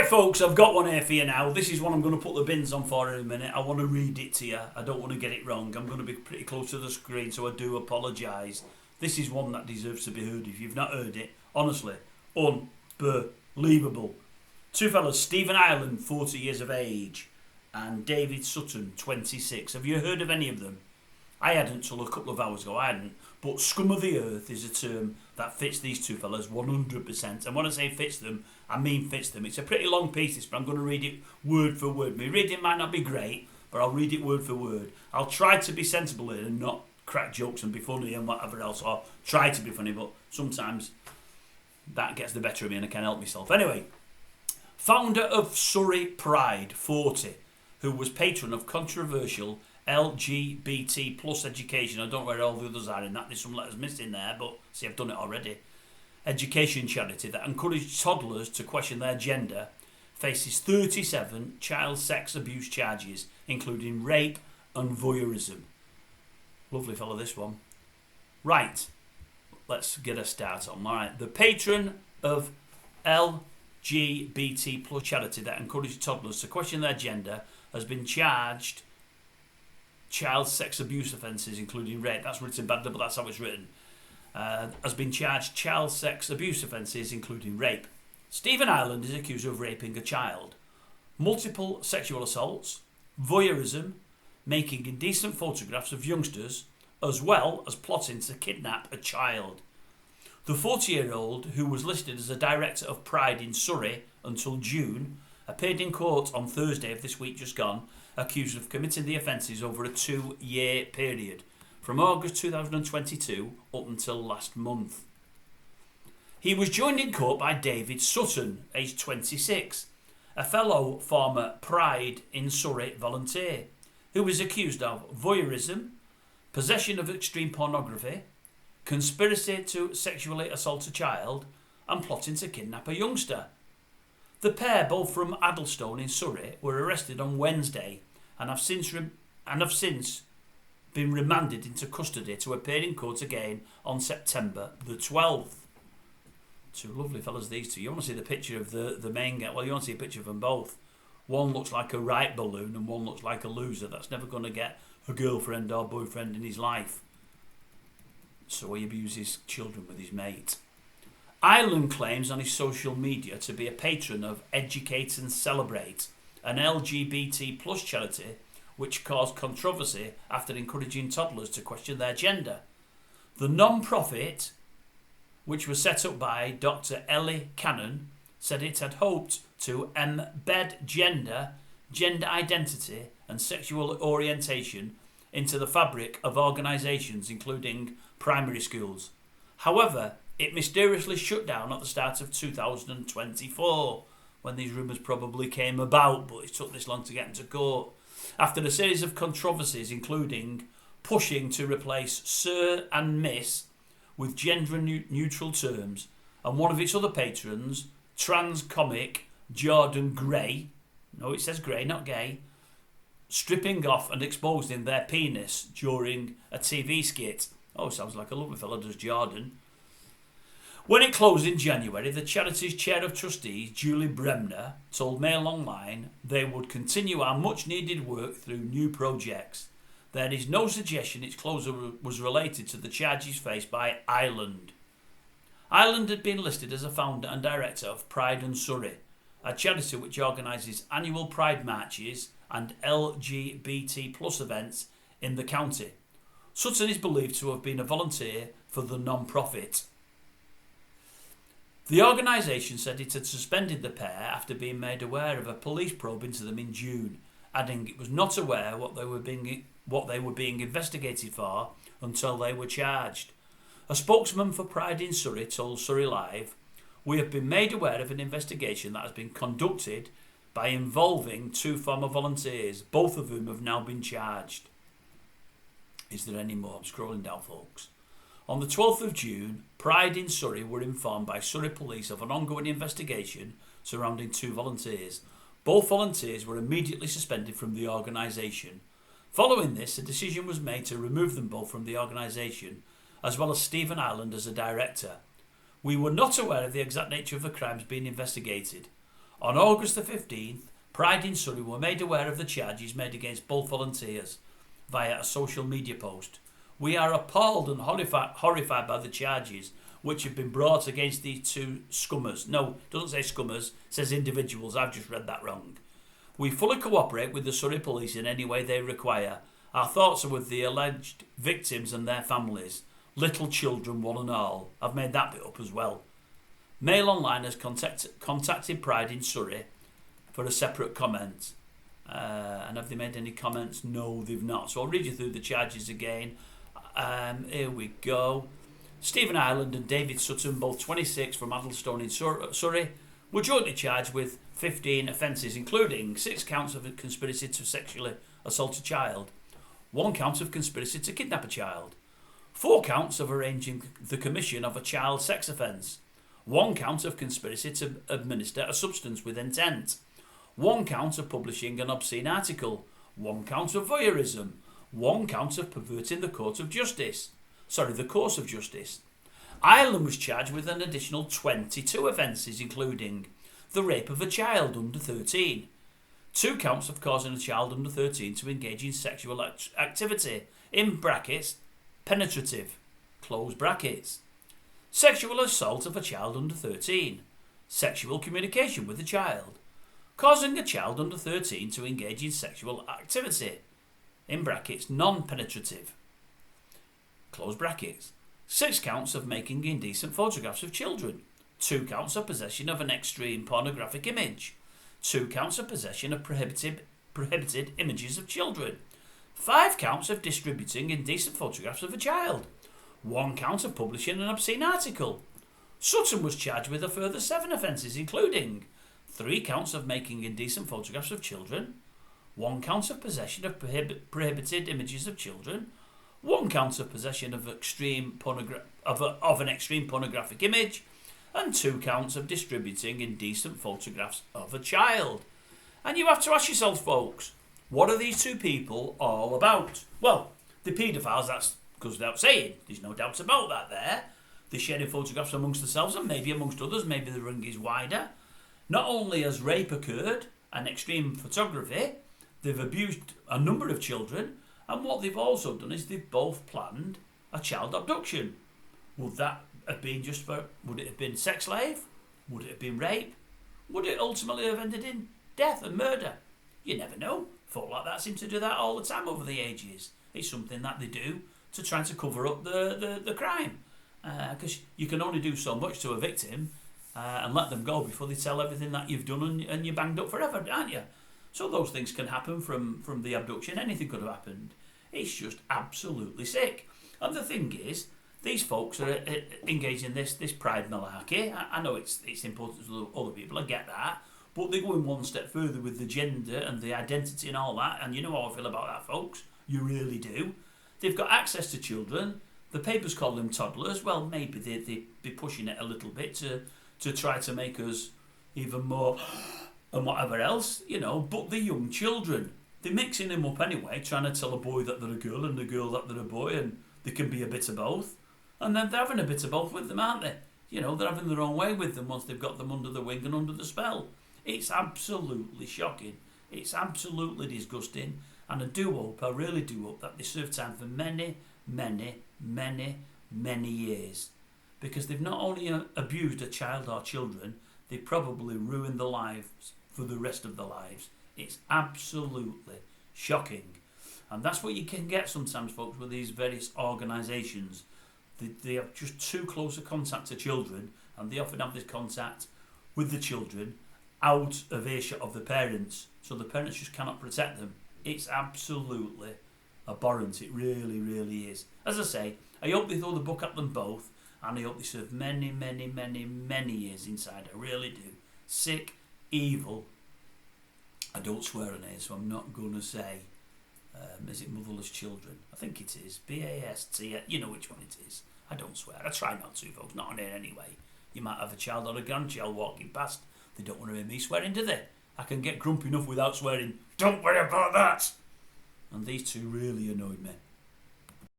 Right, folks, I've got one here for you now. This is one I'm going to put the bins on for in a minute. I want to read it to you. I don't want to get it wrong. I'm going to be pretty close to the screen, so I do apologise. This is one that deserves to be heard. If you've not heard it, honestly, unbelievable. Two fellas, Stephen Ireland, 40 years of age, and David Sutton, 26. Have you heard of any of them? I hadn't till a couple of hours ago, I hadn't. But scum of the earth is a term that fits these two fellas 100%. And when I say fits them, I mean fits them. It's a pretty long piece, this, but I'm going to read it word for word. My reading might not be great, but I'll read it word for word. I'll try to be sensible here and not crack jokes and be funny and whatever else, or try to be funny, but sometimes that gets the better of me and I can't help myself. Anyway, founder of Surrey Pride, 40, who was patron of controversial LGBT plus education. I don't know where all the others are in that. There's some letters missing there, but see, I've done it already. Education charity that encouraged toddlers to question their gender faces 37 child sex abuse charges, including rape and voyeurism. Lovely fellow, this one. Right, let's get a start on. All right, the patron of LGBT plus charity that encouraged toddlers to question their gender has been charged child sex abuse offences, including rape. That's written badly, but that's how it's written. Has been charged child sex abuse offences, including rape. Stephen Ireland is accused of raping a child, multiple sexual assaults, voyeurism, making indecent photographs of youngsters, as well as plotting to kidnap a child. The 40-year-old, who was listed as a director of Pride in Surrey until June, appeared in court on Thursday of this week just gone, accused of committing the offences over a 2-year period, from August 2022 up until last month. He was joined in court by David Sutton, aged 26, a fellow former Pride in Surrey volunteer, who was accused of voyeurism, possession of extreme pornography, conspiracy to sexually assault a child, and plotting to kidnap a youngster. The pair, both from Addlestone in Surrey, were arrested on Wednesday and have since been remanded into custody to appear in court again on September the 12th. Two lovely fellas, these two. You want to see the picture of the main guy? Well, you want to see a picture of them both. One looks like a right balloon and one looks like a loser that's never going to get a girlfriend or boyfriend in his life. So he abuses children with his mate. Ireland claims on his social media to be a patron of Educate and Celebrate, an LGBT plus charity which caused controversy after encouraging toddlers to question their gender. The non-profit, which was set up by Dr. Ellie Cannon, said it had hoped to embed gender identity and sexual orientation into the fabric of organisations, including primary schools. However, it mysteriously shut down at the start of 2024, when these rumours probably came about, but it took this long to get into court. After a series of controversies, including pushing to replace Sir and Miss with gender-neutral terms, and one of its other patrons, trans comic Jordan Gray, no, it says Gray, not gay, stripping off and exposing their penis during a TV skit. Oh, sounds like a lovely fellow, does Jordan. When it closed in January, the charity's chair of trustees, Julie Bremner, told Mail Online they would continue our much-needed work through new projects. There is no suggestion its closure was related to the charges faced by Ireland. Ireland had been listed as a founder and director of Pride in Surrey, a charity which organises annual Pride marches and LGBT plus events in the county. Sutton is believed to have been a volunteer for the non-profit. The organisation said it had suspended the pair after being made aware of a police probe into them in June, adding it was not aware what they were being investigated for until they were charged. A spokesman for Pride in Surrey told Surrey Live, "We have been made aware of an investigation that has been conducted by involving two former volunteers, both of whom have now been charged." Is there any more? I'm scrolling down, folks. On the 12th of June, Pride in Surrey were informed by Surrey Police of an ongoing investigation surrounding two volunteers. Both volunteers were immediately suspended from the organisation. Following this, a decision was made to remove them both from the organisation, as well as Stephen Ireland as a director. We were not aware of the exact nature of the crimes being investigated. On August the 15th, Pride in Surrey were made aware of the charges made against both volunteers via a social media post. We are appalled and horrified by the charges which have been brought against these two scummers. No, it doesn't say scummers, it says individuals. I've just read that wrong. We fully cooperate with the Surrey Police in any way they require. Our thoughts are with the alleged victims and their families. Little children, one and all. I've made that bit up as well. Mail Online has contacted Pride in Surrey for a separate comment. And have they made any comments? No, they've not. So I'll read you through the charges again. Here we go. Stephen Ireland and David Sutton, both 26 from Addlestone in Surrey, were jointly charged with 15 offences, including 6 counts of conspiracy to sexually assault a child, 1 count of conspiracy to kidnap a child, 4 counts of arranging the commission of a child sex offence, 1 count of conspiracy to administer a substance with intent, 1 count of publishing an obscene article, 1 count of voyeurism, 1 count of perverting the course of justice. Ireland was charged with an additional 22 offences, including the rape of a child under 13, 2 counts of causing a child under 13 to engage in sexual activity, in brackets, penetrative, close brackets, sexual assault of a child under 13, sexual communication with a child, causing a child under 13 to engage in sexual activity, in brackets, non-penetrative, close brackets, 6 counts of making indecent photographs of children, 2 counts of possession of an extreme pornographic image, 2 counts of possession of prohibited images of children, 5 counts of distributing indecent photographs of a child, 1 count of publishing an obscene article. Sutton was charged with a further 7 offences, including 3 counts of making indecent photographs of children, 1 count of possession of prohibited images of children, 1 count of possession of an extreme pornographic image, and 2 counts of distributing indecent photographs of a child. And you have to ask yourself, folks, what are these 2 people all about? Well, the paedophiles, that goes without saying. There's no doubt about that there. They're sharing photographs amongst themselves and maybe amongst others. Maybe the ring is wider. Not only has rape occurred and extreme photography, they've abused a number of children. And what they've also done is they've both planned a child abduction. Would that have been would it have been sex slave? Would it have been rape? Would it ultimately have ended in death and murder? You never know. Folk like that seem to do that all the time over the ages. It's something that they do to try to cover up the crime. Because you can only do so much to a victim and let them go before they tell everything that you've done and you're banged up forever, aren't you? So those things can happen from the abduction. Anything could have happened. It's just absolutely sick. And the thing is, these folks are engaged in this pride malarkey. I know it's important to other people, I get that. But they're going one step further with the gender and the identity and all that. And you know how I feel about that, folks. You really do. They've got access to children. The papers call them toddlers. Well, maybe they'd be pushing it a little bit to try to make us even more and whatever else, you know. But they're young children. They're mixing them up anyway, trying to tell a boy that they're a girl and a girl that they're a boy, and they can be a bit of both. And then they're having a bit of both with them, aren't they? You know, they're having their own way with them once they've got them under the wing and under the spell. It's absolutely shocking. It's absolutely disgusting. And I really do hope that they serve time for many, many, many, many years. Because they've not only abused a child or children, they probably ruined their lives for the rest of their lives. It's absolutely shocking. And that's what you can get sometimes, folks, with these various organisations. They have just too close a contact to children, and they often have this contact with the children out of earshot of the parents, so the parents just cannot protect them. It's absolutely abhorrent. It really, really is. As I say, I hope they throw the book at them both, and I hope they serve many, many, many, many years inside. I really do. Sick, evil. I don't swear on it, so I'm not going to say, is it motherless children? I think it is. B-A-S-T, you know which one it is. I don't swear. I try not to, folks. Not on here anyway. You might have a child or a grandchild walking past. They don't want to hear me swearing, do they? I can get grumpy enough without swearing. Don't worry about that. And these 2 really annoyed me.